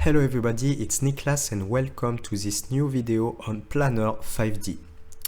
Hello everybody, it's Niklas and welcome to this new video on Planner 5D.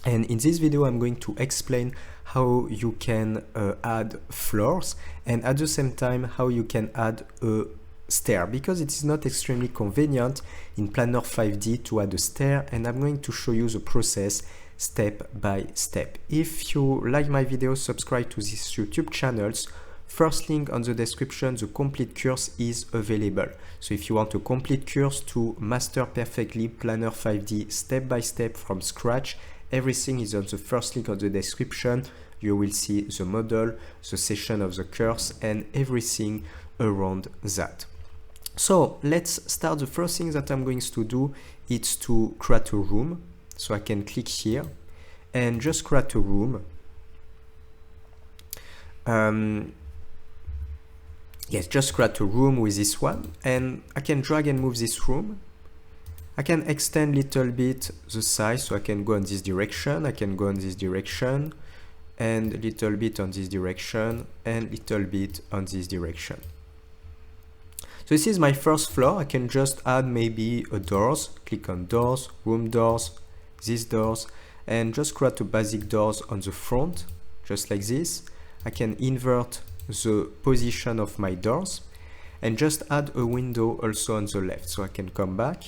And in this video I'm going to explain how you can add floors and at the same time how you can add a stair, because it is not extremely convenient in Planner 5D to add a stair, and I'm going to show you the process step by step. If you like my videos, subscribe to these YouTube channels. First link on the description, the complete course is available. So if you want a complete course to master perfectly Planner 5D step by step from scratch, everything is on the first link on the description. You will see the model, the session of the course, and everything around that. So let's start. The first thing that I'm going to do is to create a room. So I can click here and just create a room. Yes, just create a room with this one, and I can drag and move this room. I can extend a little bit the size, so I can go in this direction, I can go in this direction, and a little bit on this direction, and a little bit on this direction. So this is my first floor. I can just add maybe a doors, click on doors, room doors, these doors, and just create a basic doors on the front, just like this. I can invert the position of my doors and just add a window also on the left. So I can come back,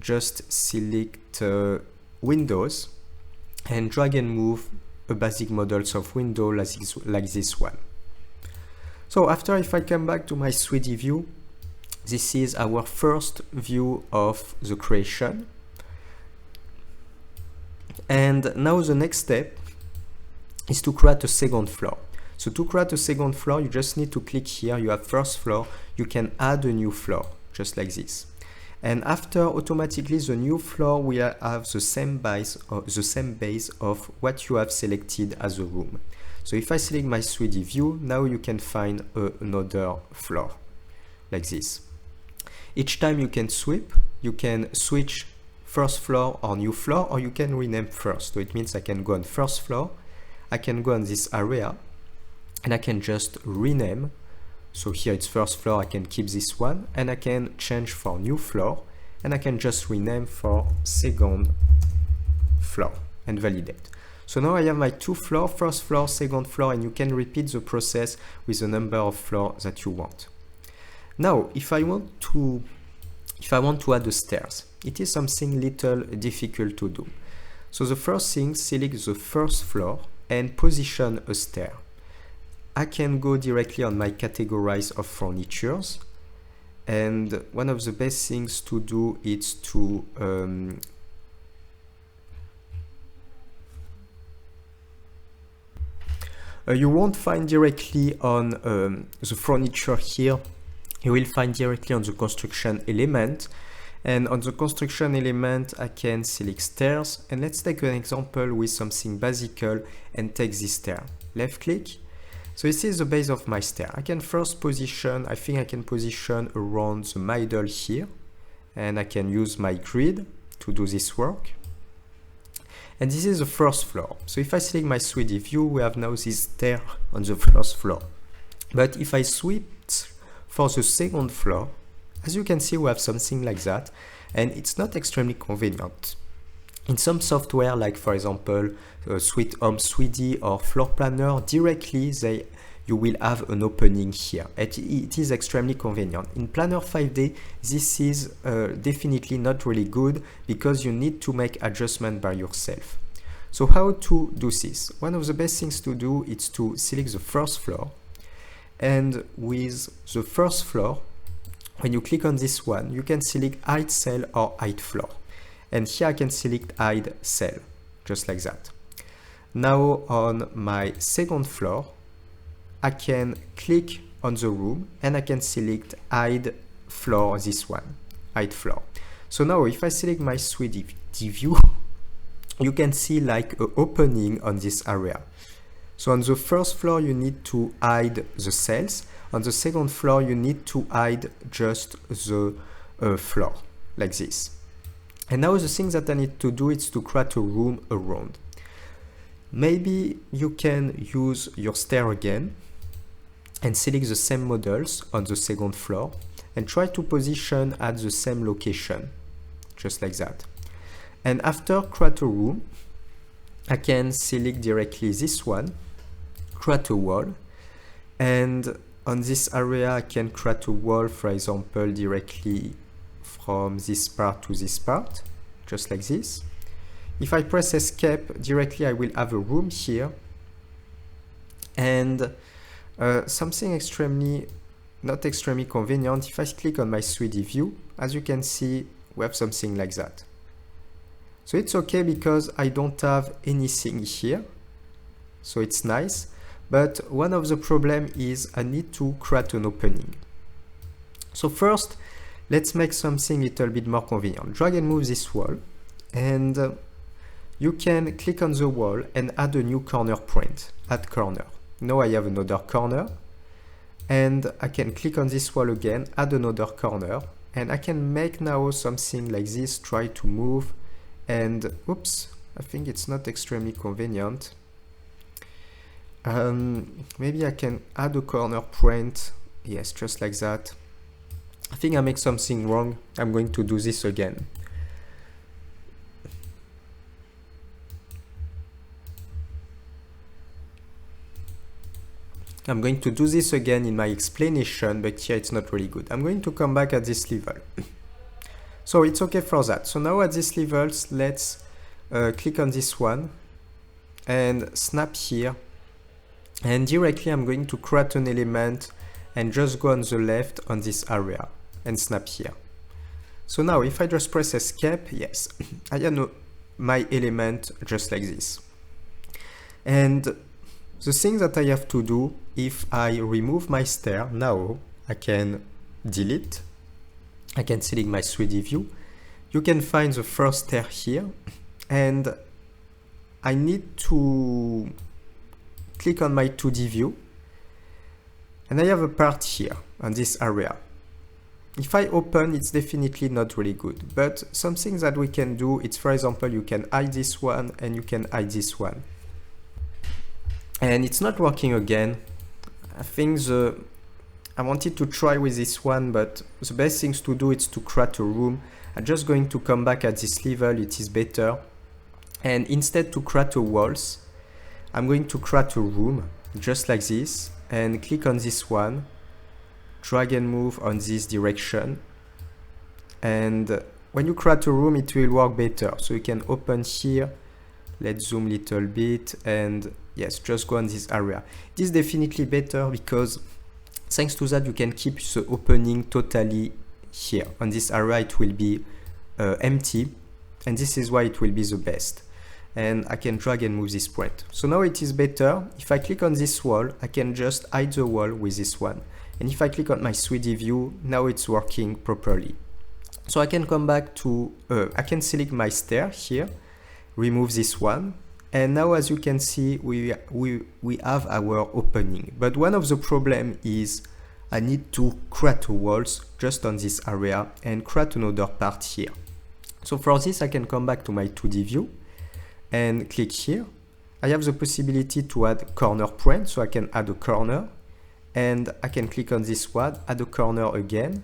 just select windows and drag and move a basic models of window like this one. So after, if I come back to my 3D view, this is our first view of the creation. And now the next step is to create a second floor. So to create a second floor, you just need to click here. You have first floor. You can add a new floor, just like this. And after, automatically the new floor will have the same base of what you have selected as a room. So if I select my 3D view, now you can find another floor, like this. Each time you can sweep, you can switch first floor or new floor, or you can rename first. So it means I can go on first floor, I can go on this area, and I can just rename. So here it's first floor, I can keep this one, and I can change for new floor, and I can just rename for second floor and validate. So now I have my two floors, first floor, second floor, and you can repeat the process with the number of floors that you want. Now, if I want to add the stairs, it is something little difficult to do. So the first thing, select the first floor and position a stair. I can go directly on my categorize of furnitures, and one of the best things to do is to you won't find directly on the furniture here. You will find directly on the construction element, and on the construction element I can select stairs, and let's take an example with something basical and take this stair. Left click. So this is the base of my stair. I can first position, I think I can position around the middle here, and I can use my grid to do this work. And this is the first floor. So if I select my 3D view, we have now this stair on the first floor. But if I sweep for the second floor, as you can see, we have something like that, and it's not extremely convenient. In some software, like for example, Sweet Home 3D or Floor Planner, directly you will have an opening here. It is extremely convenient. In Planner 5D, this is definitely not really good, because you need to make adjustment by yourself. So how to do this? One of the best things to do is to select the first floor, and with the first floor, when you click on this one, you can select hide cell or hide floor. And here I can select hide cell, just like that. Now on my second floor, I can click on the room and I can select hide floor, this one, hide floor. So now if I select my 3D view, you can see like an opening on this area. So on the first floor, you need to hide the cells. On the second floor, you need to hide just the floor, like this. And now the thing that I need to do is to create a room around. Maybe you can use your stair again and select the same models on the second floor and try to position at the same location, just like that. And after create a room, I can select directly this one, create a wall, and on this area I can create a wall, for example, directly from this part to this part, just like this. If I press escape, directly I will have a room here, and something not extremely convenient, if I click on my 3D view, as you can see, we have something like that. So it's okay because I don't have anything here, so it's nice. But one of the problem is I need to create an opening. So first, let's make something a little bit more convenient. Drag and move this wall, and you can click on the wall and add a new corner point, add corner. Now I have another corner, and I can click on this wall again, add another corner, and I can make now something like this, try to move, and oops, I think it's not extremely convenient. Maybe I can add a corner point, yes, just like that. I think I make something wrong. I'm going to do this again. I'm going to do this again in my explanation, but here it's not really good. I'm going to come back at this level. So it's okay for that. So now at this levels, let's click on this one and snap here. And directly I'm going to create an element and just go on the left on this area and snap here. So now if I just press escape, yes, I have my element just like this. And the thing that I have to do, if I remove my stair, now I can delete. I can select my 3D view. You can find the first stair here, and I need to click on my 2D view, and I have a part here on this area. If I open, it's definitely not really good, but something that we can do, it's for example, you can hide this one and you can hide this one. And it's not working again. I think I wanted to try with this one, but the best things to do is to create a room. I'm just going to come back at this level, it is better. And instead to create a walls, I'm going to create a room, just like this, and click on this one, drag and move on this direction. And when you create a room, it will work better. So you can open here, let's zoom a little bit, and yes, just go on this area. It is definitely better because thanks to that, you can keep the opening totally here. On this area, it will be empty, and this is why it will be the best. And I can drag and move this point. So now it is better. If I click on this wall, I can just hide the wall with this one. And if I click on my 3D view, now it's working properly. So I can come back to, I can select my stair here, remove this one. And now as you can see, we have our opening. But one of the problem is I need to create walls just on this area and create another part here. So for this, I can come back to my 2D view and click here. I have the possibility to add corner point, so I can add a corner, and I can click on this one, add a corner again,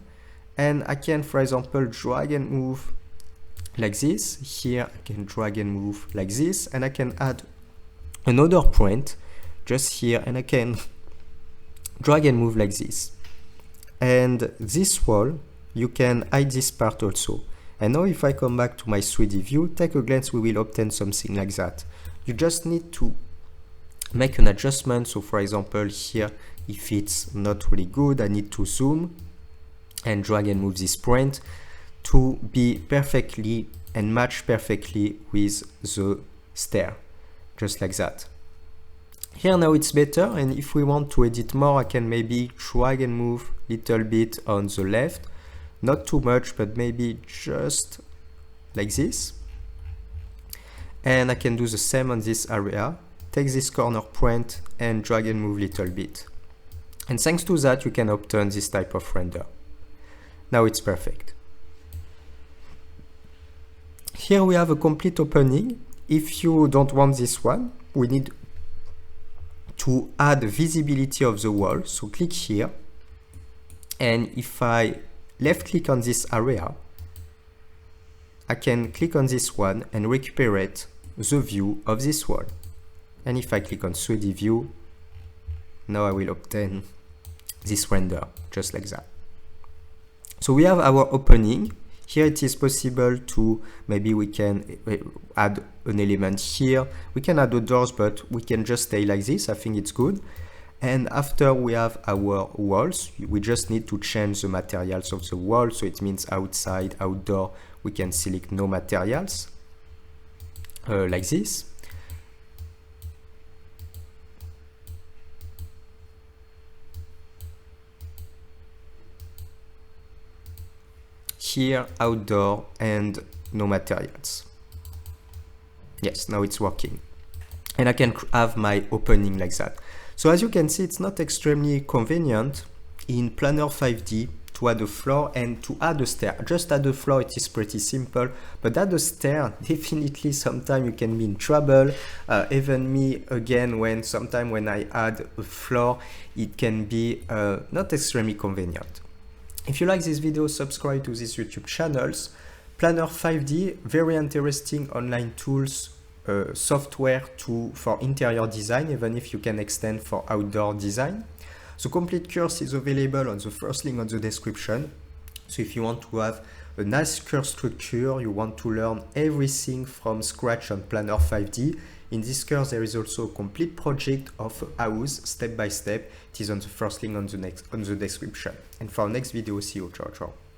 and I can, for example, drag and move like this. Here I can drag and move like this, and I can add another point just here, and I can drag and move like this. And this wall, you can hide this part also. And now if I come back to my 3D view, take a glance, we will obtain something like that. You just need to make an adjustment. So for example, here, if it's not really good, I need to zoom and drag and move this point to be perfectly and match perfectly with the stair, just like that. Here now it's better, and if we want to edit more, I can maybe drag and move a little bit on the left. Not too much, but maybe just like this. And I can do the same on this area. Take this corner point and drag and move a little bit. And thanks to that, you can obtain this type of render. Now it's perfect. Here we have a complete opening. If you don't want this one, we need to add visibility of the wall. So click here. And if I left click on this area, I can click on this one and recuperate the view of this wall. And if I click on 3D view, now I will obtain this render, just like that. So we have our opening. Here it is possible to, maybe we can add an element here. We can add the doors, but we can just stay like this. I think it's good. And after we have our walls, we just need to change the materials of the wall. So it means outside, outdoor, we can select no materials, like this. Here, outdoor, and no materials. Yes, now it's working. And I can have my opening like that. So as you can see, it's not extremely convenient in Planner 5D to add a floor and to add a stair. Just add a floor, it is pretty simple, but add a stair, definitely sometimes you can be in trouble. Even me, again, sometimes when I add a floor, it can be not extremely convenient. If you like this video, subscribe to these YouTube channels. Planner 5D, very interesting online tools, software for interior design, even if you can extend for outdoor design. The complete course is available on the first link on the description. So if you want to have a nice course structure, you want to learn everything from scratch on Planner 5D, in this course there is also a complete project of a house step by step. It is on the first link on the description. And for our next video, see you. Ciao, ciao.